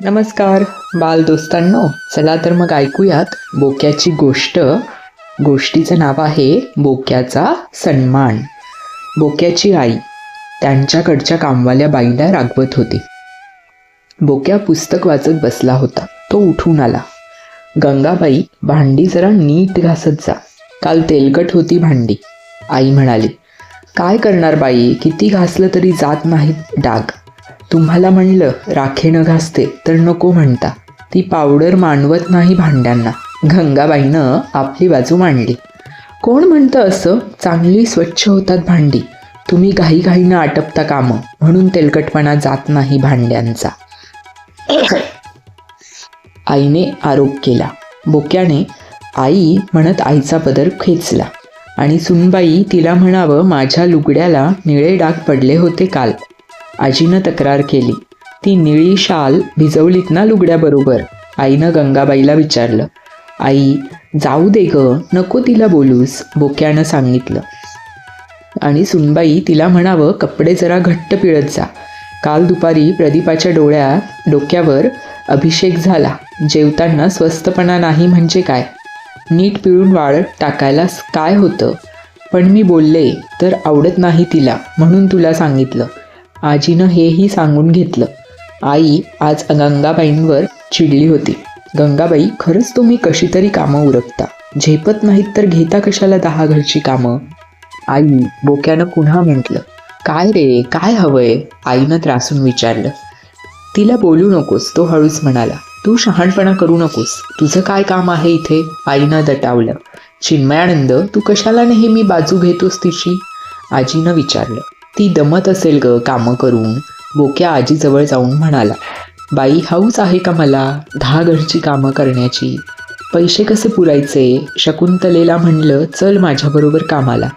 नमस्कार बाल दोस्तांनो, चला तर मग ऐकूयात बोक्याची गोष्ट. गोष्टीचं नाव आहे बोक्याचा सन्मान. बोक्याची आई त्यांच्याकडच्या कामवाल्या बाईला रागवत होती. बोक्या पुस्तक वाचत बसला होता. तो उठून आला. गंगाबाई, भांडी जरा नीट घासत जा, काल तेलकट होती भांडी. आई म्हणाली, काय करणार बाई, किती घासलं तरी जात नाहीत डाग. तुम्हाला म्हणलं राखेनं घासते तर नको म्हणता. ती पावडर मानवत नाही भांड्यांना. गंगाबाईनं आपली बाजू मांडली. कोण म्हणतं असं, चांगली स्वच्छ होतात भांडी. तुम्ही घाईघाईनं आटपता कामं, म्हणून तेलकटपणा जात नाही भांड्यांचा. आईने आरोप केला. बोक्याने आई म्हणत आईचा पदर खेचला आणि सुनबाई तिला म्हणावं, माझ्या लुगड्याला निळे डाग पडले होते काल. आजीनं तक्रार केली, ती निळी शाल भिजवलीत ना लुगड्याबरोबर. आईनं गंगाबाईला विचारलं. आई, जाऊ दे ग, नको तिला बोलूस, बोक्यानं सांगितलं. आणि सुनबाई तिला म्हणावं, कपडे जरा घट्ट पिळत जा. काल दुपारी प्रदीपाच्या डोक्यावर अभिषेक झाला. जेवताना स्वस्तपणा नाही म्हणजे काय. नीट पिळून वाळत टाकायला काय होतं, पण मी बोलले तर आवडत नाही तिला, म्हणून तुला सांगितलं. आजीनं हेही सांगून घेतलं. आई आज गंगाबाईंवर चिडली होती. गंगाबाई, खरंच तुम्ही कशी तरी कामं उरकता. झेपत नाहीत तर घेता कशाला 10 घरची कामं. आई, बोक्यानं पुन्हा म्हटलं. काय रे, काय हवंय, आईनं त्रासून विचारलं. तिला बोलू नकोस, तो हळूच म्हणाला. तू शहाणपणा करू नकोस, तुझं काय काम आहे इथे, आईनं दटावलं. चिन्मयानंद, तू कशाला नेहमी बाजू घेतोस तिची, आजीनं विचारलं. ती दमत असेल ग कामं करून, बोक्या आजीजवळ जाऊन म्हणाला. बाई, हौस आहे का मला 10 घरची कामं करण्याची, पैसे कसे पुरायचे. शकुंतलेला म्हणलं, चल माझ्याबरोबर कामाला,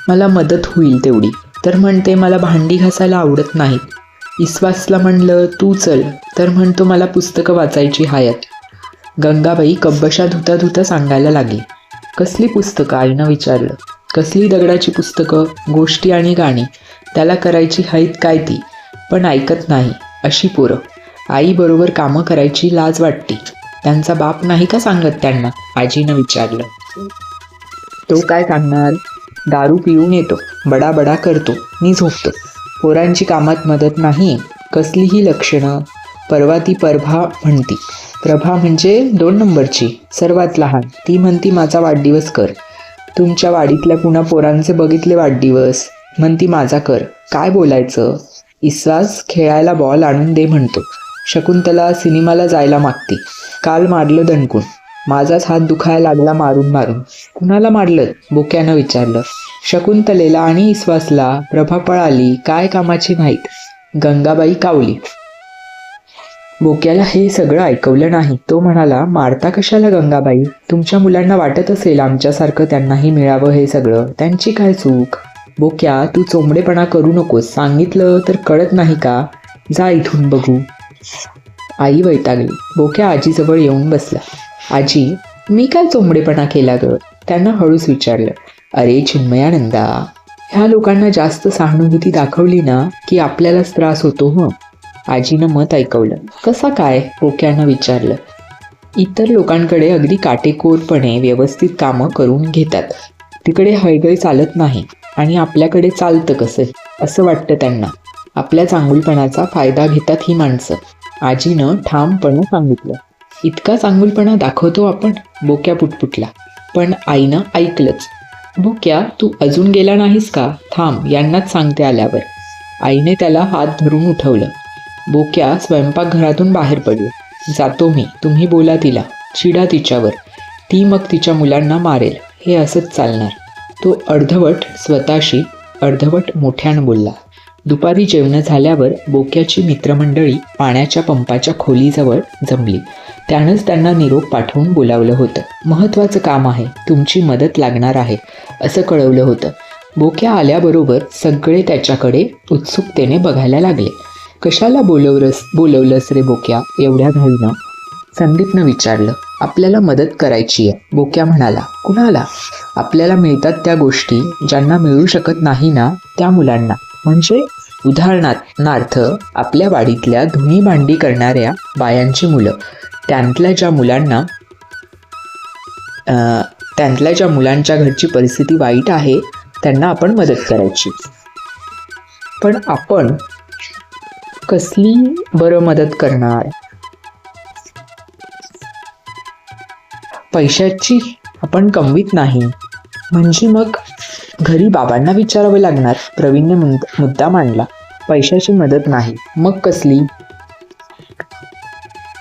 मला मदत होईल तेवढी, तर म्हणते मला भांडी घासायला आवडत नाहीत. इस्वासला म्हणलं, तू चल, तर म्हणतो मला पुस्तकं वाचायची हायत. गंगाबाई कब्बशा धुता धुता सांगायला लागली. कसली पुस्तकं, आईनं विचारलं. कसली दगडाची पुस्तकं, गोष्टी आणि गाणी, त्याला करायची हाईत काय ती, पण ऐकत नाही अशी पोरं. आईबरोबर कामं करायची लाज वाटते. त्यांचा बाप नाही का सांगत त्यांना, आजीनं विचारलं. तो काय सांगणार, दारू पिऊन येतो, बडा करतो, मी झोपतो. पोरांची कामात मदत नाही, कसलीही लक्षणं. परवा ती प्रभा म्हणती, प्रभा म्हणजे 2 नंबरची, सर्वात लहान, ती म्हणती माझा वाढदिवस कर. तुमच्या वाडीतल्या पुन्हा पोरांचे बघितले वाढदिवस, म्हणती माझा कर. काय बोलायचं. इस्वास खेळायला बॉल आणून दे म्हणतो. शकुंतला सिनेमाला जायला मागते. काल मारलं दणकून, माझाच हात दुखायला लागला मारून मारून. कुणाला मारलं, बोक्यानं विचारलं. शकुंतलेला आणि इस्वासला. प्रभा पळाली, काय कामाची माहीत. गंगाबाई कावली. बोक्याला हे सगळं ऐकवलं नाही. तो म्हणाला, मारता कशाला गंगाबाई, तुमच्या मुलांना वाटत असेल आमच्यासारखं त्यांनाही मिळावं हे सगळं, त्यांची काय चूक. बोक्या, तू चोंबडेपणा करू नकोस, सांगितलं तर कळत नाही का, जा इथून बघू. आई वैतागली. बोक्या आजीजवळ येऊन बसला. आजी, मी काय चोंबडेपणा केला ग, त्यांना हळूच विचारलं. अरे चिन्मयानंदा, ह्या लोकांना जास्त सहानुभूती दाखवली ना की आपल्यालाच त्रास होतो. आजीनं मत ऐकवलं. कसा काय, बोक्यानं विचारलं. इतर लोकांकडे अगदी काटेकोरपणे व्यवस्थित कामं करून घेतात, तिकडे हयगय चालत नाही, आणि आपल्याकडे चालतं कसं असं वाटतं त्यांना. आपल्या चांगुलपणाचा फायदा घेतात ही माणसं, आजीनं ठामपणे सांगितलं. इतका चांगुलपणा दाखवतो आपण, बोक्या पुटपुटला. पण आईनं ऐकलंच. बोक्या, तू अजून गेला नाहीस का, थांब, यांनाच सांगते आल्यावर. आईने त्याला हात धरून उठवलं. बोक्या स्वयंपाकघरातून बाहेर पडलं. जातो मी, तुम्ही बोला तिला, चिडा तिच्यावर, ती मग तिच्या मुलांना मारेल, हे असंच चालणार. तो अर्धवट स्वतःशी अर्धवट मोठ्यानं बोलला. दुपारी जेवण झाल्यावर बोक्याची मित्रमंडळी पाण्याच्या पंपाच्या खोलीजवळ जमली. त्यानंच त्यांना निरोप पाठवून बोलावलं होतं. महत्त्वाचं काम आहे, तुमची मदत लागणार आहे, असं कळवलं होतं. बोक्या आल्याबरोबर सगळे त्याच्याकडे उत्सुकतेने बघायला लागले. कशाला बोलवलंस रे बोक्या एवढ्या घाईनं, संदीपनं विचारलं. आपल्याला मदत करायची आहे, बोक्या म्हणाला. कुणाला. आपल्याला मिळतात त्या गोष्टी ज्यांना मिळू शकत नाही ना त्या मुलांना. म्हणजे उदाहरणार्थ आपल्या वाडीतल्या धुणी भांडी करणाऱ्या बायांची मुलं, त्यांतल्या ज्या मुलांच्या घरची परिस्थिती वाईट आहे त्यांना आपण मदत करायची. पण आपण कसली बरं मदत करणार? पैशाची आपण कमवीत नाही, म्हणजे मग घरी बाबांना विचारावं लागणार. प्रवीणने मुद्दा मांडला. पैशाची मदत नाही, मग कसली?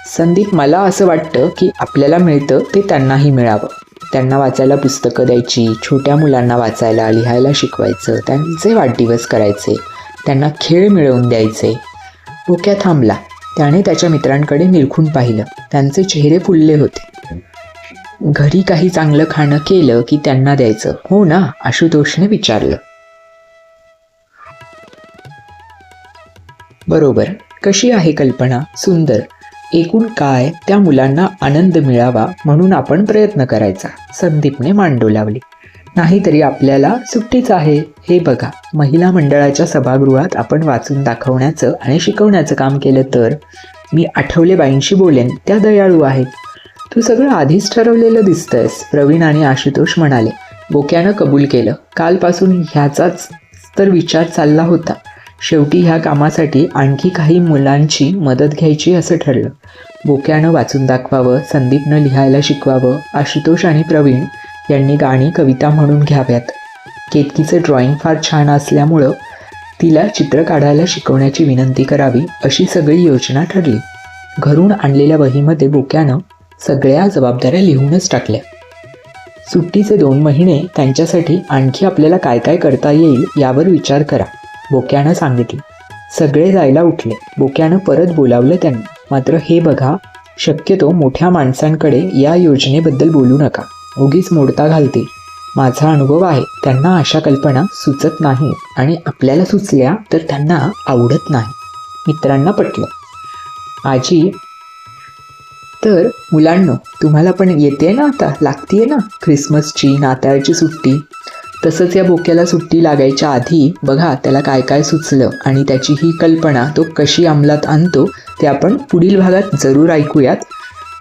संदीप, मला असं वाटतं की आपल्याला मिळतं ते त्यांनाही मिळावं. त्यांना वाचायला पुस्तकं द्यायची, छोट्या मुलांना वाचायला लिहायला शिकवायचं, त्यांचे वाढदिवस करायचे, त्यांना खेळ मिळवून द्यायचे. बोक्या थांबला. त्याने त्याच्या मित्रांकडे निरखून पाहिलं. त्यांचे चेहरे फुलले होते. घरी काही चांगलं खाणं केलं की त्यांना द्यायचं, हो ना? आशुतोषने विचारलं. बरोबर. कशी आहे कल्पना? सुंदर. एकूण काय, त्या मुलांना आनंद मिळावा म्हणून आपण प्रयत्न करायचा. संदीपने मान डोलावली. नाहीतरी आपल्याला सुट्टीच आहे. हे बघा, महिला मंडळाच्या सभागृहात आपण वाचून दाखवण्याचं आणि शिकवण्याचं काम केलं तर. मी आठवलेबाईंशी बोलेन, त्या दयाळू आहेत. तू सगळं आधीच ठरवलेलं दिसतंयस, प्रवीण आणि आशुतोष म्हणाले. बोक्यानं कबूल केलं. कालपासून ह्याचाच तर विचार चालला होता. शेवटी ह्या कामासाठी आणखी काही मुलांची मदत घ्यायची असं ठरलं. बोक्यानं वाचून दाखवावं, संदीपनं लिहायला शिकवावं, आशुतोष आणि प्रवीण यांनी गाणी कविता म्हणून घ्याव्यात. केतकीचं ड्रॉइंग फार छान असल्यामुळं तिला चित्र काढायला शिकवण्याची विनंती करावी, अशी सगळी योजना ठरली. घरून आणलेल्या वहीमध्ये बोक्यानं सगळ्या जबाबदाऱ्या लिहूनच टाकल्या. सुट्टीचे 2 महिने त्यांच्यासाठी आणखी आपल्याला काय काय करता येईल यावर विचार करा, बोक्यानं सांगितलं. सगळे जायला उठले. बोक्यानं परत बोलावलं त्यांनी. मात्र हे बघा, शक्यतो मोठ्या माणसांकडे या योजनेबद्दल बोलू नका, उगीच मोडता घालतील. माझा अनुभव आहे, त्यांना अशा कल्पना सुचत नाही आणि आपल्याला सुचल्या तर त्यांना आवडत नाही. मित्रांना पटलं. आजी, तर मुलांनो, तुम्हाला पण येते ना, आता लागतीये ना ख्रिसमसची, नाताळची सुट्टी. तसंच या बोक्याला सुट्टी लागायच्या आधी बघा त्याला काय काय सुचलं आणि त्याची ही कल्पना तो कशी अंमलात आणतो ते आपण पुढील भागात जरूर ऐकूयात.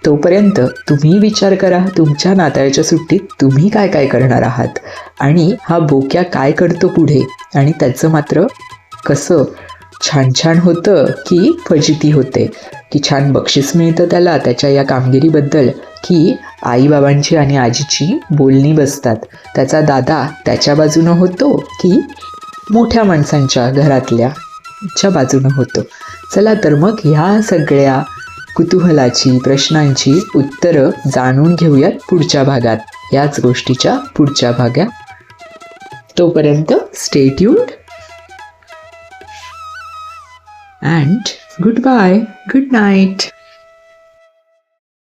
तोपर्यंत तुम्ही विचार करा, तुमच्या नाताळच्या सुट्टीत तुम्ही काय काय करणार आहात आणि हा बोक्या काय करतो पुढे, आणि त्याचं मात्र कसं छान छान होतं की फजिती होते, की छान बक्षीस मिळतं त्याला त्याच्या या कामगिरीबद्दल, की आईबाबांची आणि आजीची बोलणी बसतात, त्याचा दादा त्याच्या बाजूनं होतो की मोठ्या माणसांच्या घरातल्याच्या बाजूनं होतो. चला तर मग ह्या सगळ्या कुतूहलाची, प्रश्नांची उत्तरं जाणून घेऊयात पुढच्या भागात, याच गोष्टीच्या पुढच्या भागात. तोपर्यंत stay tuned and goodbye, good night.